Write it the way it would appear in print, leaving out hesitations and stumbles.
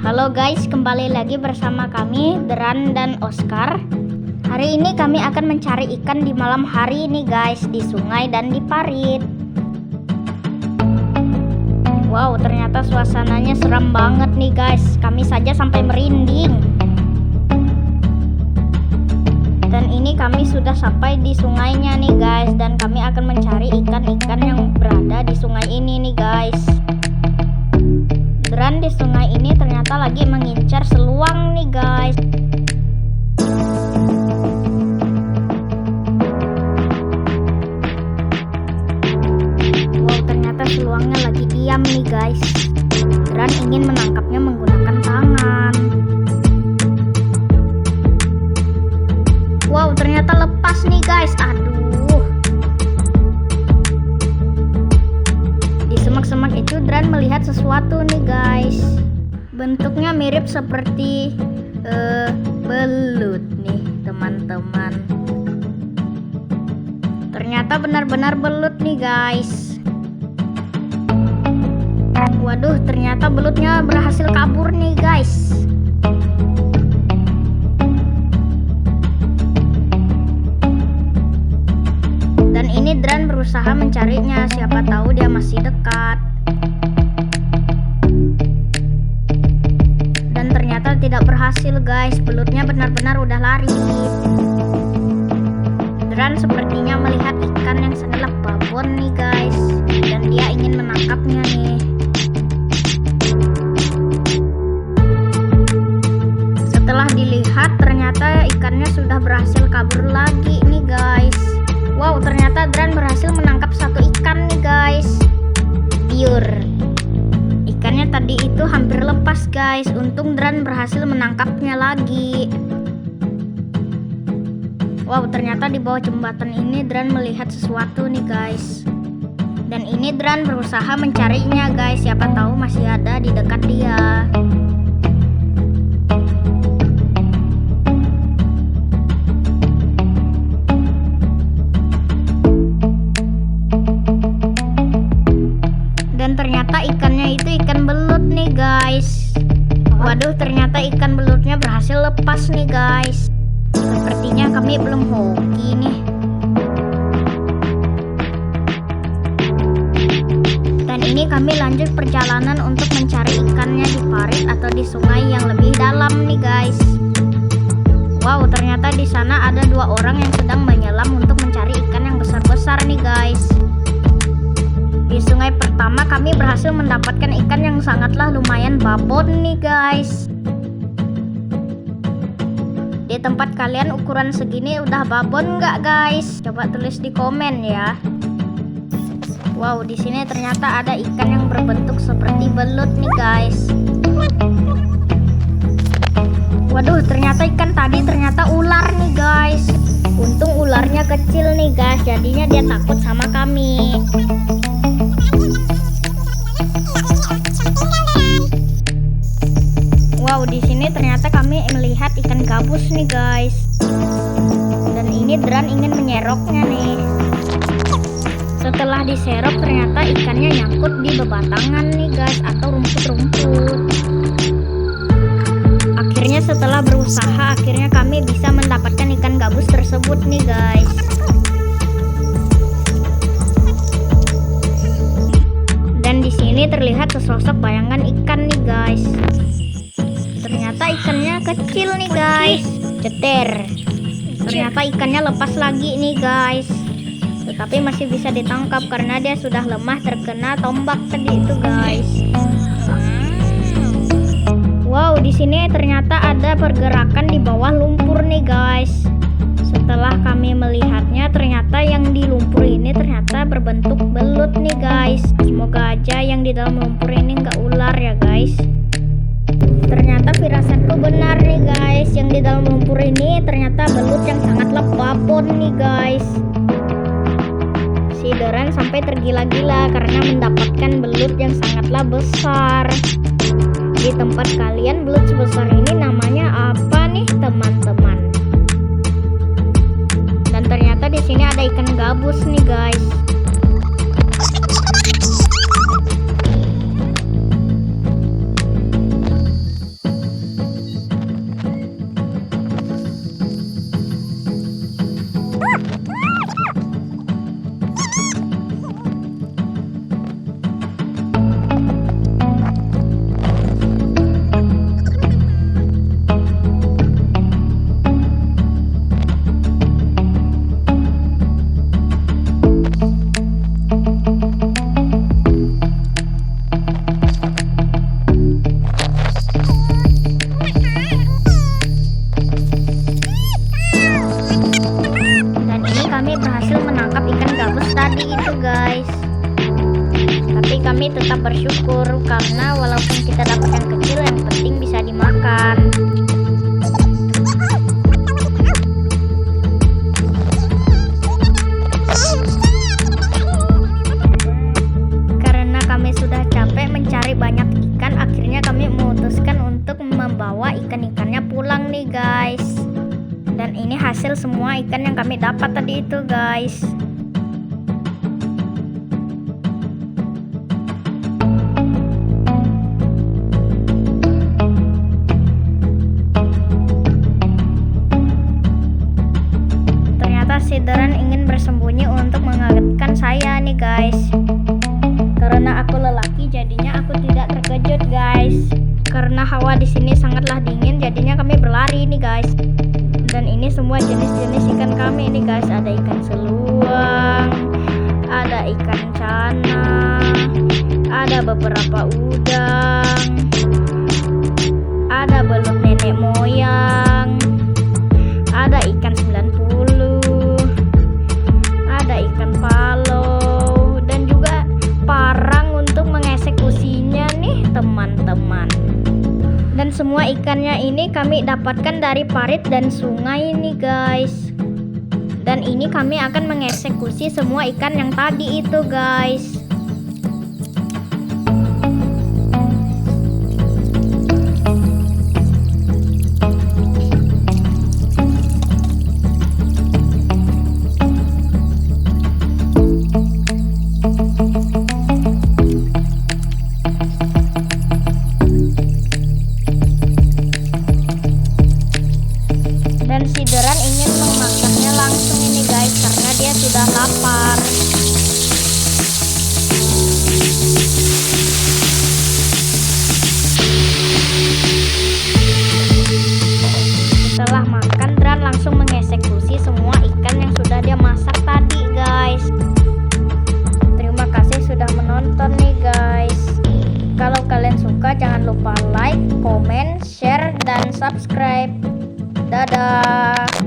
Halo guys, kembali lagi bersama kami Dran dan Oscar. Hari ini kami akan mencari ikan di malam hari nih guys, di sungai dan di parit. Wow, ternyata suasananya seram banget nih guys. Kami saja sampai merinding. Dan ini kami sudah sampai di sungainya nih guys, dan kami akan mencari ikan-ikan yang berada di sungai ini nih guys. Dran di sungai ini ternyata lagi mengincar seluang nih guys. Wow, ternyata seluangnya lagi diam nih guys. Dran ingin menangkapnya menggunakan tangan. Wow, ternyata lepas nih guys. Aduh. Di semak-semak itu Dran melihat sesuatu nih guys. Bentuknya mirip seperti belut nih teman-teman. Ternyata benar-benar belut nih guys. Waduh, ternyata belutnya berhasil kabur nih guys. Dan ini Dran berusaha mencarinya, siapa tahu dia masih dekat. Dan ternyata tidak berhasil guys, belutnya benar-benar udah lari. Dran sepertinya melihat ikan yang sangatlah babon nih guys, dan dia ingin menangkapnya nih. Setelah dilihat ternyata ikannya sudah berhasil kabur lagi nih guys. Wow, ternyata Dran berhasil menangkap satu ikan nih guys. Pure. Ikannya tadi itu hampir lepas guys. Untung Dran berhasil menangkapnya lagi. Wow, ternyata di bawah jembatan ini Dran melihat sesuatu nih guys. Dan ini Dran berusaha mencarinya guys. Siapa tahu masih ada di dekat dia. Dan ternyata ikannya itu ikan belut nih guys. Waduh, ternyata ikan belutnya berhasil lepas nih guys. Sepertinya kami belum hoki nih. Dan ini kami lanjut perjalanan untuk mencari ikannya di parit atau di sungai yang lebih dalam nih guys. Wow, ternyata di sana ada dua orang yang sedang menyelam untuk mencari ikan yang besar-besar nih guys. Di sungai pertama kami berhasil mendapatkan ikan yang sangatlah lumayan babon nih guys. Di tempat kalian ukuran segini udah babon nggak guys? Coba tulis di komen ya. Wow, di sini ternyata ada ikan yang berbentuk seperti belut nih guys. Waduh, ternyata ikan tadi ternyata ular nih guys. Untung ularnya kecil nih guys, jadinya dia takut sama kami. Wow, di sini ternyata kami melihat ikan gabus nih guys. Dan ini Dran ingin menyeroknya nih. Setelah diserok ternyata ikannya nyangkut di bebatangan nih guys, atau rumput-rumput. Akhirnya setelah berusaha, akhirnya kami bisa mendapatkan ikan gabus tersebut nih guys. Dan di sini terlihat sesosok bayangan ikan nih guys. Ternyata ikannya kecil nih guys. Ceter. Ternyata ikannya lepas lagi nih guys. Tetapi masih bisa ditangkap karena dia sudah lemah terkena tombak tadi itu guys. Wow, di sini ternyata ada pergerakan di bawah lumpur nih guys. Setelah kami melihatnya, ternyata yang di lumpur ini ternyata berbentuk belut nih guys. Semoga aja yang di dalam lumpur ini nggak ular ya guys. Ternyata firasatku benar nih guys. Yang di dalam lumpur ini ternyata belut yang sangatlah babon nih guys. Si Dran sampai tergila-gila karena mendapatkan belut yang sangatlah besar. Di tempat kalian belut sebesar ini namanya apa nih teman-teman? Dan ternyata di sini ada ikan gabus nih guys. walaupun kita dapat yang kecil, yang penting bisa dimakan. Karena kami sudah capek mencari banyak ikan, akhirnya kami memutuskan untuk membawa ikan-ikannya pulang nih guys. Dan ini hasil semua ikan yang kami dapat tadi itu guys. Ternyata si Deren ingin bersembunyi untuk mengagetkan saya nih guys. Karena aku lelaki, jadinya aku tidak terkejut guys. Karena hawa di sini sangatlah dingin, jadinya kami berlari nih guys. Dan ini semua jenis-jenis ikan kami nih guys. Ada ikan seluang, ada ikan cana, ada beberapa udang, ada belut nenek moyang, ada ikan 90, ada ikan palau, dan juga parang untuk mengeksekusinya nih teman-teman. Dan semua ikannya ini kami dapatkan dari parit dan sungai nih guys. Dan ini kami akan mengeksekusi semua ikan yang tadi itu guys. Dan si Deren ingin memakannya langsung ini guys, karena dia sudah lapar. Setelah makan, Deren langsung mengeksekusi semua ikan yang sudah dia masak tadi guys. Terima kasih sudah menonton nih guys. Kalau kalian suka, jangan lupa like, comment, share, dan subscribe. Dadah.